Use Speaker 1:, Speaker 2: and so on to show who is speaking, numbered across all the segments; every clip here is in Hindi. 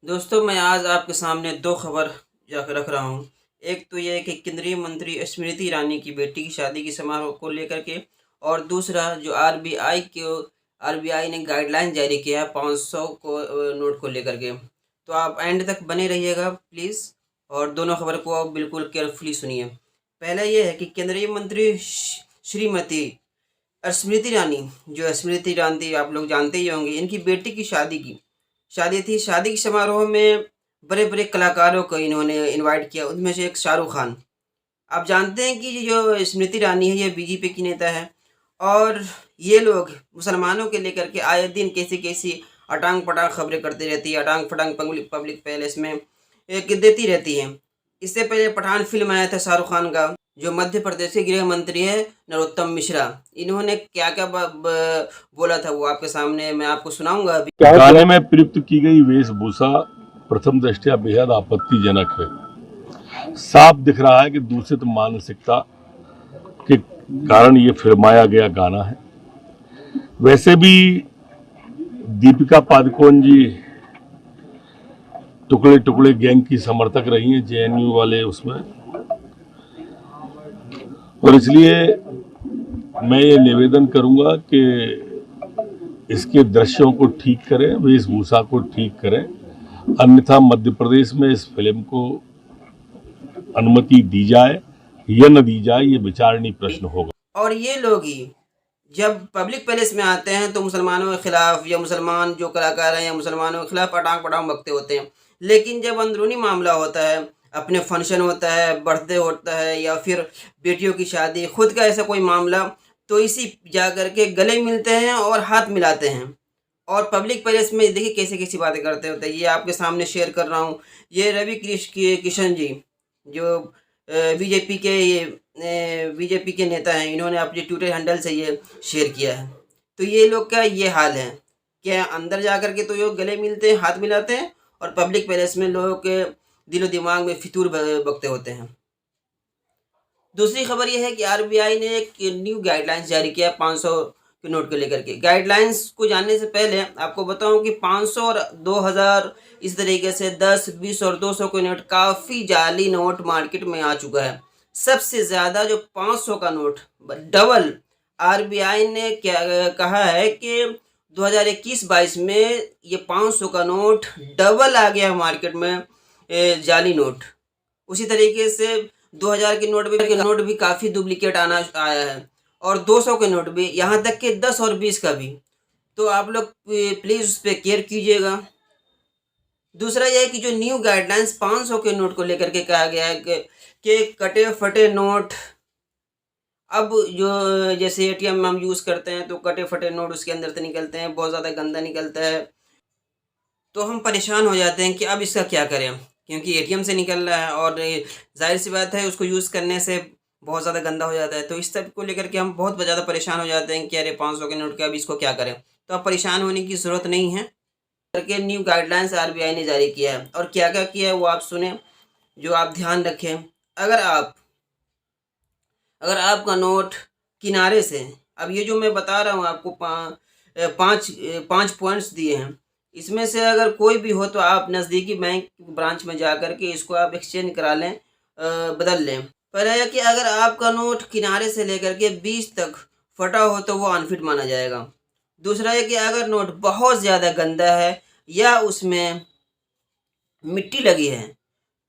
Speaker 1: दोस्तों, मैं आज आपके सामने 2 खबर रख रहा हूँ। एक तो ये है कि केंद्रीय मंत्री स्मृति ईरानी की बेटी की शादी की समारोह को लेकर के, और दूसरा जो आरबीआई ने गाइडलाइन जारी किया है 500 को नोट को लेकर के। तो आप एंड तक बने रहिएगा प्लीज़, और दोनों खबर को आप बिल्कुल केयरफुली सुनिए। पहला ये है कि केंद्रीय मंत्री श्रीमती स्मृति ईरानी, जो स्मृति ईरानी आप लोग जानते ही होंगे, इनकी बेटी की शादी थी। शादी के समारोह में बड़े-बड़े कलाकारों को इन्होंने इनवाइट किया, उनमें से एक शाहरुख खान। आप जानते हैं कि ये जो स्मृति ईरानी है, ये बीजेपी की नेता है, और ये लोग मुसलमानों के लेकर के आए दिन कैसी-कैसी अटांग-पटांग खबरें करती रहती है, अटांग-पटांग पब्लिक पैलेस में एक देती रहती हैं। इससे पहले पठान फ़िल्म आया था शाहरुख खान का, जो मध्य प्रदेश के गृह मंत्री हैं नरोत्तम मिश्रा। इन्होंने क्या-क्या बोला था वो आपके सामने मैं आपको सुनाऊँगा अभी।
Speaker 2: गाने में प्रयुक्त की गई वेशभूषा प्रथम दृष्टया बेहद आपत्तिजनक है। साफ दिख रहा है कि दूषित मानसिकता के कारण ये फिल्माया गया गाना है। वैसे भी दीपिका पादुकोण जी टुकड़े टुकड़े गैंग की समर्थक रही हैं, जेएनयू वाले उसमें, और इसलिए मैं ये निवेदन करूंगा कि इसके दृश्यों को ठीक करें, वेशभूषा को ठीक करें, अन्यथा मध्य प्रदेश में इस फिल्म को अनुमति दी जाए या न दी जाए, ये विचारणीय प्रश्न होगा।
Speaker 1: और ये लोग ही जब पब्लिक पैलेस में आते हैं तो मुसलमानों के खिलाफ, या मुसलमान जो कलाकार हैं या मुसलमानों के खिलाफ अटांग पटांग बकते होते हैं। लेकिन जब अंदरूनी मामला होता है, अपने फंक्शन होता है, बर्थडे होता है, या फिर बेटियों की शादी, खुद का ऐसा कोई मामला, तो इसी जा कर के गले मिलते हैं और हाथ मिलाते हैं। और पब्लिक प्लेस में देखिए कैसी-कैसी बातें करते होते हैं। ये आपके सामने शेयर कर रहा हूँ। ये रवि किशन जी, जो बीजेपी के नेता हैं, इन्होंने अपने ट्विटर हैंडल से ये शेयर किया है। तो ये लोग का ये हाल है कि अंदर जा कर के तो ये गले मिलते हैं, हाथ मिलाते हैं, और पब्लिक प्लेस में लोगों के दिलो दिमाग में फितूर बकते होते हैं। दूसरी खबर ये है कि आरबीआई ने एक न्यू गाइडलाइंस जारी किया है 500 के नोट को लेकर के। गाइडलाइंस को जानने से पहले आपको बताऊं कि 500 और 2000 इस तरीके से 10, 20 और 200 के नोट, काफ़ी जाली नोट मार्केट में आ चुका है। सबसे ज़्यादा जो 500 का नोट डबल, आरबीआई ने क्या कहा है कि 2021-22 में ये 500 का नोट डबल आ गया मार्केट में, जाली नोट। उसी तरीके से 2000 के नोट भी काफ़ी डुप्लीकेट आया है, और 200 के नोट भी, यहाँ तक कि 10 और 20 का भी। तो आप लोग प्लीज़ उस पर केयर कीजिएगा। दूसरा यह है कि जो न्यू गाइडलाइंस 500 के नोट को लेकर के कहा गया है कि कटे फटे नोट, अब जो जैसे एटीएम में हम यूज़ करते हैं तो कटे फटे नोट उसके अंदर से निकलते हैं, बहुत ज़्यादा गंदा निकलता है। तो हम परेशान हो जाते हैं कि अब इसका क्या करें, क्योंकि एटीएम से निकल रहा है और ज़ाहिर सी बात है उसको यूज़ करने से बहुत ज़्यादा गंदा हो जाता है। तो इस सब को लेकर के हम बहुत ज़्यादा परेशान हो जाते हैं कि अरे 500 के नोट का अब इसको क्या करें। तो अब परेशान होने की ज़रूरत नहीं है, करके न्यू गाइडलाइंस आरबीआई ने जारी किया है, और क्या-क्या किया है वो आप सुने, जो आप ध्यान रखें। अगर आपका नोट किनारे से, अब ये जो मैं बता रहा हूँ आपको, पाँच पॉइंट्स दिए हैं, इसमें से अगर कोई भी हो तो आप नज़दीकी बैंक ब्रांच में जा कर के इसको आप एक्सचेंज करा लें, बदल लें। पर है कि अगर आपका नोट किनारे से लेकर के 20 तक फटा हो तो वो अनफिट माना जाएगा। दूसरा है कि अगर नोट बहुत ज़्यादा गंदा है या उसमें मिट्टी लगी है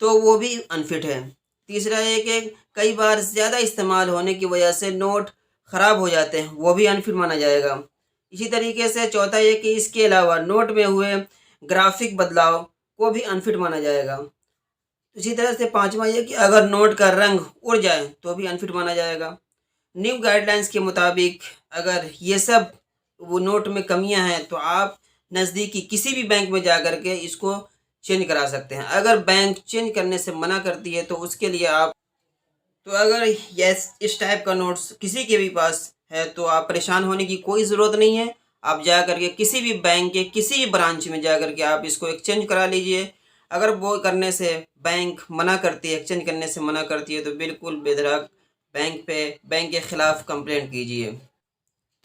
Speaker 1: तो वो भी अनफिट है। तीसरा है कि कई बार ज़्यादा इस्तेमाल होने की वजह से नोट ख़राब हो जाते हैं, वो भी अनफिट माना जाएगा। इसी तरीके से चौथा ये कि इसके अलावा नोट में हुए ग्राफिक बदलाव को भी अनफिट माना जाएगा। इसी तरह से पाँचवा ये कि अगर नोट का रंग उड़ जाए तो भी अनफिट माना जाएगा। न्यू गाइडलाइंस के मुताबिक अगर ये सब वो नोट में कमियां हैं तो आप नज़दीकी किसी भी बैंक में जा कर के इसको चेंज करा सकते हैं। अगर बैंक चेंज करने से मना करती है तो उसके लिए आप, तो अगर इस टाइप का नोट्स किसी के भी पास है तो आप परेशान होने की कोई ज़रूरत नहीं है। आप जा कर के किसी भी बैंक के किसी भी ब्रांच में जा कर के आप इसको एक्सचेंज करा लीजिए। अगर वो करने से बैंक मना करती है, एक्सचेंज करने से मना करती है, तो बिल्कुल बेधड़क बैंक के ख़िलाफ़ कंप्लेंट कीजिए।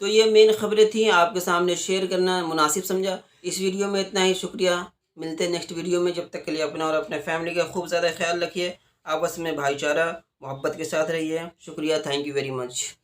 Speaker 1: तो ये मेन खबरें थी, आपके सामने शेयर करना मुनासिब समझा। इस वीडियो में इतना ही, शुक्रिया। मिलते हैं नेक्स्ट वीडियो में। जब तक के लिए अपना और अपने फैमिली का खूब ज़्यादा ख्याल रखिए। आपस में भाईचारा मोहब्बत के साथ रहिए। शुक्रिया, थैंक यू वेरी मच।